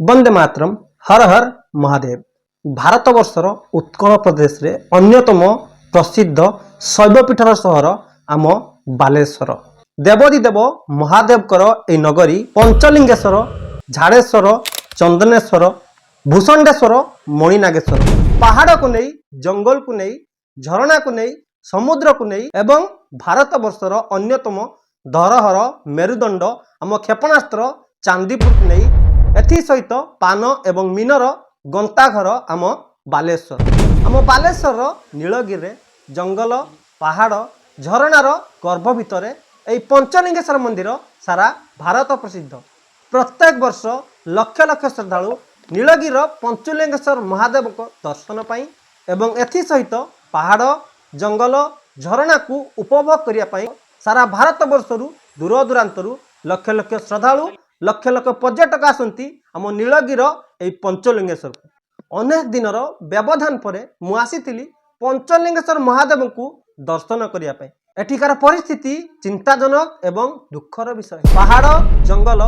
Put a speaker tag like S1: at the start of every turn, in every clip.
S1: वंदे मातरम। हर हर महादेव। भारतवर्षर उत्कल प्रदेश रे अन्यतम प्रसिद्ध शैवपीठर सहर आम बालेश्वर। देवादिदेव महादेवकर ए नगरी पंचलिंगेश्वर, झाड़ेश्वर, चंदनेश्वर, भूषंडेश्वर, मणिनागेश्वर पहाड़ को नहीं, जंगल को नहीं, झरणा को नहीं, समुद्र को नहीं एवं भारतवर्षर अन्यतम धरोहर मेरुदंड आम क्षेपणास्त्र चांदीपुर को नहीं एथि सहित पान एवं मीनर गंताघर आम बालेश्वर। आम बालेश्वर नीलगिरी जंगल पहाड़ झरणार गर्भ भितर यही पंचलिंगेश्वर मंदिर सारा भारत प्रसिद्ध। प्रत्येक वर्ष लक्ष लक्ष श्रद्धालु नीलगिर पंचलिंगेश्वर महादेव दर्शन पाई एवं एथि सहित पहाड़ जंगल झरणा को उपभोग करने सारा भारत वर्षरु दूर दूरांतरु लक्ष लक्ष श्रद्धालु लक्ष लक्ष पर्यटक आसती आम नीलगिर यही पंचलिंगेश्वर को। अनेक दिनर व्यवधान पर मुझे पंचलिंगेश्वर महादेव को दर्शन करने। एठिकार परिस्थिति चिंताजनक एवं दुखर विषय। पहाड़ जंगल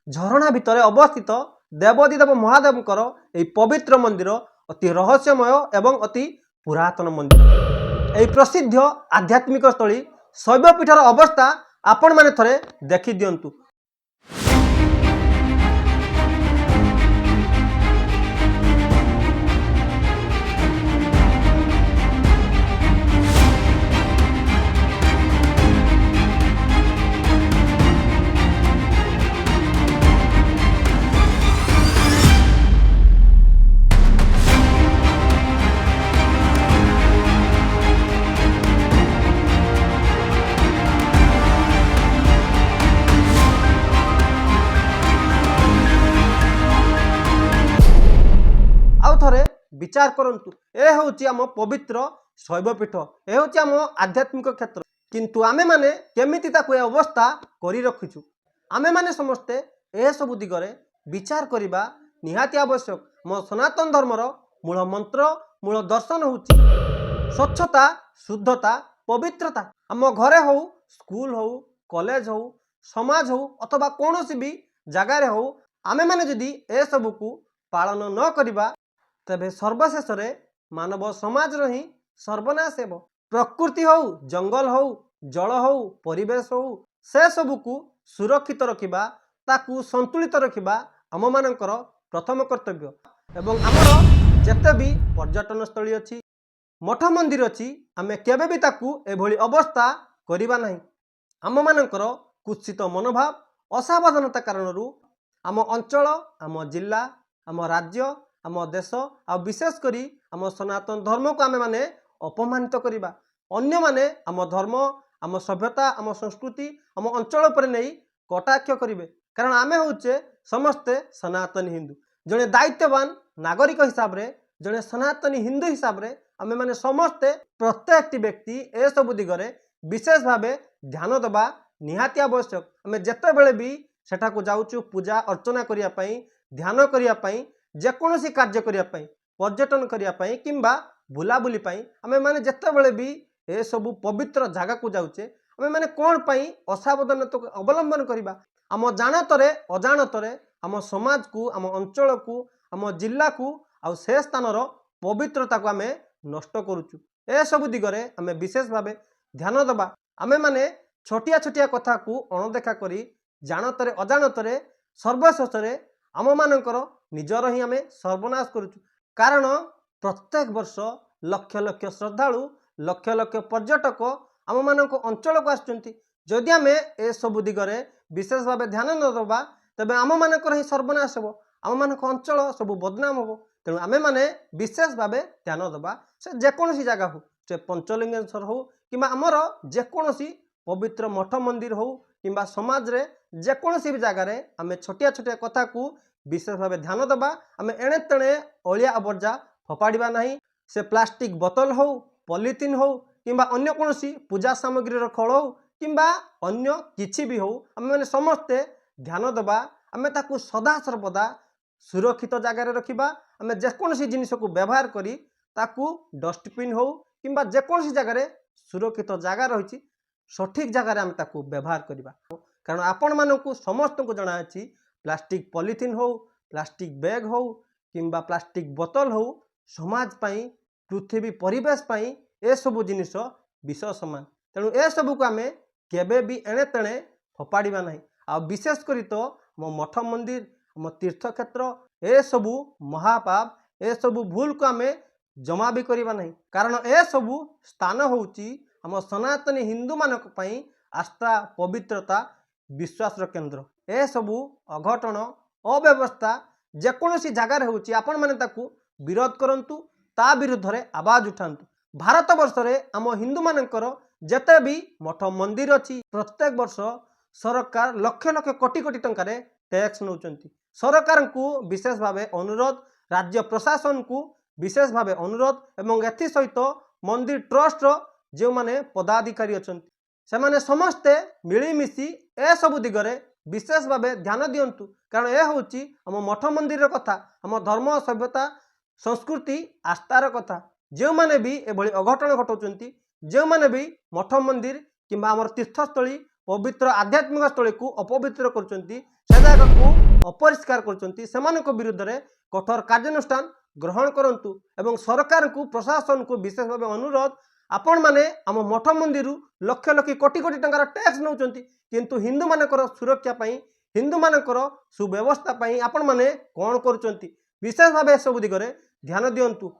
S1: झरणा भितर अवस्थित देवादिदेव महादेवकर यही पवित्र मंदिर अति रहस्यमय एवं अति पुरातन मंदिर। यही प्रसिद्ध आध्यात्मिक स्थली शैवपीठर अवस्था आपण माने थरे देखि दियंतु। विचार करंतु ए होची आम पवित्र शैवपीठ, ए होची आम आध्यात्मिक क्षेत्र, किंतु आमे माने केमिति ताकू अवस्था करी रखिछु। आमे माने समस्ते ए सब दिगरे विचार करिबा निहाती आवश्यक। मो सनातन धर्मर मूल मंत्र मूल दर्शन होची स्वच्छता शुद्धता पवित्रता। आम घरे हो स्कूल हो कॉलेज हो समाज हो अथवा कौनसी भी जगार हो आमे माने जदि ए सब को पालन न करिबा तेबे सर्वशेष मानव समाज ही सर्वनाश हेब। प्रकृति हो जंगल हो जल हो परिवेश हो से सबू को सुरक्षित रखिबा ताकू संतुलित रखिबा आम मानकर प्रथम कर्तव्य। एवं आमर जेते भी पर्यटन स्थली अच्छी मठ मंदिर अच्छी आमे केबे भी ताकू एभली अवस्था करिबा नहीं। आम मानकर कुत्सित मनोभाव असावधानता कारणरू आम अंचल आम जिला आम राज्य आम देश आ विशेष करी आम सनातन धर्म को आमे माने अपमानित करिबा। अन्य माने आम धर्म आम सभ्यता आम संस्कृति आम अंचल पर नहीं कटाक्ष करिवे। कारण आमे होचे समस्ते सनातनी हिंदू। जड़े दायित्ववान नागरिक हिसाब रे जड़े सनातनी हिंदू हिसाब रे आमे माने समस्ते प्रत्येक व्यक्ति ए सब दिगरे विशेष भावे ध्यान देबा निहाती आवश्यक। आमे जेते बेले भी सेठा को जाउचु पूजा अर्चना करिया पई ध्यान करिया पई जेकोसी कार्य करने पर्यटन करने किंबा बुलाबुली आमे माने जेते बेले भी ए सबु पवित्र जगह को जाऊचे आमे माने कौन पाई असावधानता अवलंबन करबा। आम जानतरे अजाणतरे आम समाज को आम अंचल को आम जिला को आ से स्थानर पवित्रता को आमे नष्ट करुचु। ए सबु दिगरे आमे विशेष भावे ध्यान देबा। आमे माने छोटिया छोटिया कथा को अणदेखा करी जानतरे अजाणतरे सर्वशेष आम मानकर निजर ही आमे सर्वनाश करुचु। कारण प्रत्येक वर्ष लक्ष लक्ष श्रद्धालु लक्ष लक्ष पर्यटक आम मानक अंचल को आसुचंती। जदि आमे ए सबु दिगरे विशेष भावे ध्यान न देबा तबे आम मानकर ही सर्वनाश हेबो। आम मानक अंचल सबु बदनाम हेबो। तेणु आमे माने विशेष भावे ध्यान देबा से जेकोसी जगह हो से पंचलिंगेश्वर हो किंबा आमर जेकोसी पवित्र मठ मंदिर हो किंबा समाज रे जेकोसी भी जगार आमे छोटिया छोटिया कथा को विशेष भाव ध्यान देबा। आमे एणे तेणे अलिया आबर्जा फपाड़िबा नहीं। से प्लास्टिक बोतल हो पॉलिथिन हो किंबा अन्य कोनोसी पूजा सामग्री खोल हो किंबा अन्य किछि भी हो आमे माने समस्ते ध्यान देबा। आमे ताकू सदा सर्वदा सुरक्षित जगार रखिबा। आमे जेकोसी जिनिस को व्यवहार करी ताकू डस्टबिन हो किंबा जेकोसी जगार सुरक्षित जगह रही सठिक जगार आमे ताकू व्यवहार करिबा। कारण आपण मानकू समस्त को जणा अछि प्लास्टिक पॉलिथिन हो प्लास्टिक बैग हो किंबा प्लास्टिक बोतल हो समाज पाई पृथ्वी परिवेश पाई ए सब जिनिस विष समान। तेणु ए सब को आमे केबे भी एणे तेणे फोपाड़िबा नहीं। आ विशेष करी तो मो मठ मंदिर मो तीर्थ क्षेत्र ए सबू महापाप ए सबू भूल को आमे जमा भी करवा नहीं। कारण ए सबू स्थान होउची हम सनातनी हिंदू मानक पई आस्था पवित्रता विश्वास केंद्र। ए सबू अघटन अव्यवस्था जेकोसी जगार होउची आपण माने ताकू विरोध करंतु ता विरुद्ध रे आवाज उठांतु। भारत वर्ष रे आम हिंदू मानकर जेते भी मठ मंदिर अछि प्रत्येक वर्ष सरकार लक्ष लक्ष कोटी कोटी टंका रे टैक्स नौचंती। सरकार को विशेष भावे अनुरोध राज्य प्रशासन को विशेष भावे अनुरोध एवं एथि सहित मंदिर ट्रस्ट जो माने पदाधिकारी अछंती से माने समस्ते मिलीमिशी ए सब दिगरे विशेष भावे ध्यान दियंतु। कारण ए होची हम मठ मंदिर कथा हम धर्म सभ्यता संस्कृति आस्थार कथा। जो माने भी एभली अघटन घटाउचंती जो माने भी मठ मंदिर किंबा हमर तीर्थस्थली पवित्र आध्यात्मिक स्थली को अपवित्र करचंती से जगह को अपरिष्कार करचंती सेमानक विरुद्ध रे कठोर कार्यानुष्ठान ग्रहण करंतु। एवं सरकार को प्रशासन को विशेष भाव अनुरोध आपण माने आम मठ मंदिर लक्ष लक्ष कोटी कोटी टंकार टैक्स नौचंती किंतु हिंदू मानकर सुरक्षा पाई हिंदू मानकर सुव्यवस्था पाई आपण माने कोन करचंती विशेष भाव सब दिगरे ध्यान दियंतु।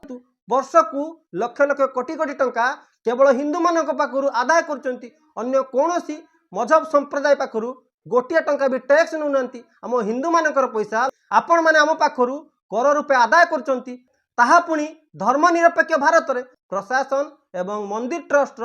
S1: वर्ष को लक्ष लक्ष कोटी कोटी टंका केवल हिंदू मानक पाखरु आदाय करचंती अन्य कोनोसी मजहब संप्रदाय पाखरु गोटिए टंका भी टैक्स नौनांती। आम हिंदू मानकर पैसा आपण माने आम पाखरु कर रूपे आदाय करचंती ताहा पुणी धर्मनिरपेक्ष भारत रे प्रशासन एवं मंदिर ट्रस्ट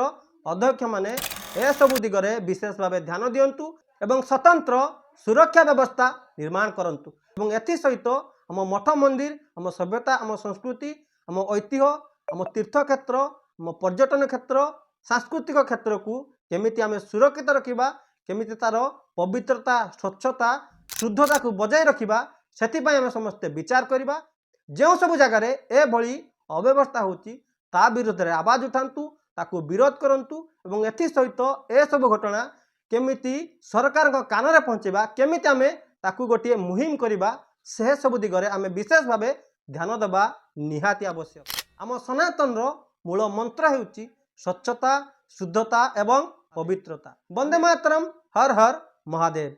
S1: अध्यक्ष माने ए सबु दिगरे विशेष भाव ध्यान दियंतु एवं स्वतंत्र सुरक्षा व्यवस्था निर्माण करंतु। एवं एथि सहित आम मठ मंदिर आम सभ्यता आम संस्कृति आम ऐतिह्य आम तीर्थ क्षेत्र आम पर्यटन क्षेत्र सांस्कृतिक क्षेत्र को केमिति आमे सुरक्षित रखिबा केमिति तार पवित्रता स्वच्छता शुद्धता को बजाय रखिबा सेथिपाई आमे समस्ते विचार करिबा। जो सब जगार ए भली अव्यवस्था होची ता विरुद्ध रे आवाज उठांतु ताकू विरोध करंतु एवं एथि सहित ए सब घटना केमिति सरकार को कान रे पहुंचेबा केमिति आमे ताकू गोटिए मुहिम करिबा से सब दिगरे आमे विशेष भावे ध्यान देबा निहाती आवश्यक। आम सनातन रो मूल मंत्र हेउची स्वच्छता शुद्धता एवं पवित्रता। वंदे मातरम। हर हर महादेव।